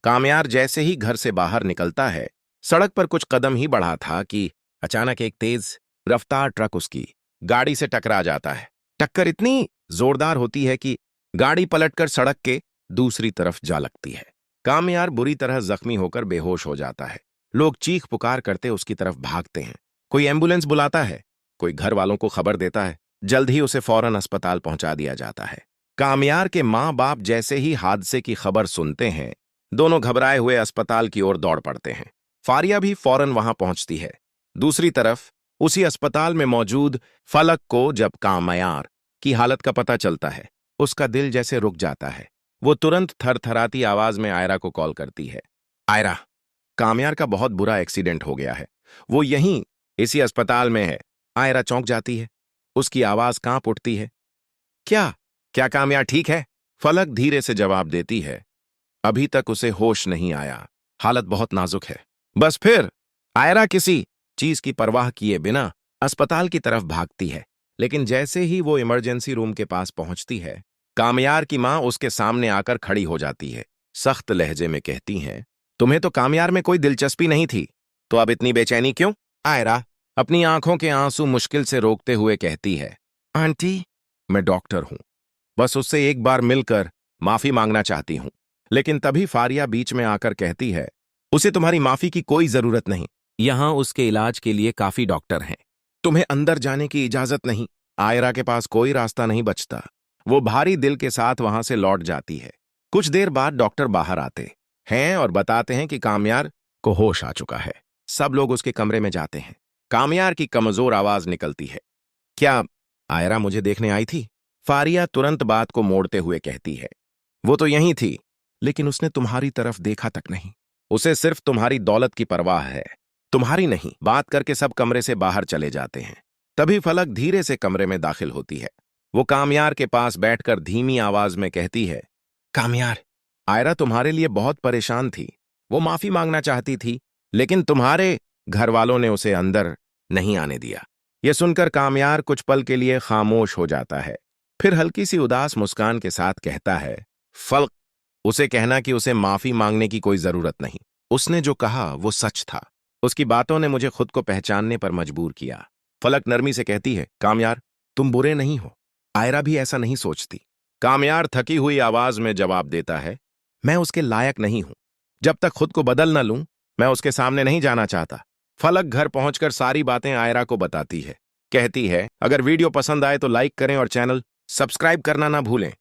कामयार जैसे ही घर से बाहर निकलता है, सड़क पर कुछ कदम ही बढ़ा था कि अचानक एक तेज रफ्तार ट्रक उसकी गाड़ी से टकरा जाता है। टक्कर इतनी जोरदार होती है कि गाड़ी पलटकर सड़क के दूसरी तरफ जा लगती है। कामयार बुरी तरह जख्मी होकर बेहोश हो जाता है। लोग चीख पुकार करते उसकी तरफ भागते हैं। कोई एम्बुलेंस बुलाता है, कोई घर वालों को खबर देता है। जल्द ही उसे फौरन अस्पताल पहुंचा दिया जाता है। कामयार के माँ बाप जैसे ही हादसे की खबर सुनते हैं, दोनों घबराए हुए अस्पताल की ओर दौड़ पड़ते हैं। फारिया भी फौरन वहां पहुंचती है। दूसरी तरफ उसी अस्पताल में मौजूद फलक को जब कामयार की हालत का पता चलता है, उसका दिल जैसे रुक जाता है। वो तुरंत थरथराती आवाज में आयरा को कॉल करती है। आयरा, कामयार का बहुत बुरा एक्सीडेंट हो गया है। वो यहीं इसी अस्पताल में है। आयरा चौंक जाती है। उसकी आवाज कांप उठती है। क्या क्या कामयार ठीक है? फलक धीरे से जवाब देती है। अभी तक उसे होश नहीं आया, हालत बहुत नाजुक है। बस फिर आयरा किसी चीज की परवाह किए बिना अस्पताल की तरफ भागती है। लेकिन जैसे ही वो इमरजेंसी रूम के पास पहुंचती है, कामयार की मां उसके सामने आकर खड़ी हो जाती है। सख्त लहजे में कहती हैं, तुम्हें तो कामयार में कोई दिलचस्पी नहीं थी, तो अब इतनी बेचैनी क्यों? आयरा अपनी आंखों के आंसू मुश्किल से रोकते हुए कहती है, आंटी, मैं डॉक्टर हूं, बस उससे एक बार मिलकर माफी मांगना चाहती हूं। लेकिन तभी फारिया बीच में आकर कहती है, उसे तुम्हारी माफी की कोई जरूरत नहीं। यहां उसके इलाज के लिए काफी डॉक्टर हैं। तुम्हें अंदर जाने की इजाजत नहीं। आयरा के पास कोई रास्ता नहीं बचता। वो भारी दिल के साथ वहां से लौट जाती है। कुछ देर बाद डॉक्टर बाहर आते हैं और बताते हैं कि कामयार को होश आ चुका है। सब लोग उसके कमरे में जाते हैं। कामयार की कमजोर आवाज निकलती है, क्या आयरा मुझे देखने आई थी? फारिया तुरंत बात को मोड़ते हुए कहती है, वो तो यहीं थी, लेकिन उसने तुम्हारी तरफ देखा तक नहीं। उसे सिर्फ तुम्हारी दौलत की परवाह है, तुम्हारी नहीं। बात करके सब कमरे से बाहर चले जाते हैं। तभी फलक धीरे से कमरे में दाखिल होती है। वो कामयार के पास बैठकर धीमी आवाज में कहती है, कामयार, आयरा तुम्हारे लिए बहुत परेशान थी। वो माफी मांगना चाहती थी, लेकिन तुम्हारे घर वालों ने उसे अंदर नहीं आने दिया। यह सुनकर कामयार कुछ पल के लिए खामोश हो जाता है। फिर हल्की सी उदास मुस्कान के साथ कहता है, फलक, उसे कहना कि उसे माफी मांगने की कोई जरूरत नहीं। उसने जो कहा वो सच था। उसकी बातों ने मुझे खुद को पहचानने पर मजबूर किया। फलक नरमी से कहती है, कामयार, तुम बुरे नहीं हो। आयरा भी ऐसा नहीं सोचती। कामयार थकी हुई आवाज में जवाब देता है, मैं उसके लायक नहीं हूं। जब तक खुद को बदल न लूं, मैं उसके सामने नहीं जाना चाहता। फलक घर पहुंचकर सारी बातें आयरा को बताती है। कहती है, अगर वीडियो पसंद आए तो लाइक करें और चैनल सब्सक्राइब करना ना भूलें।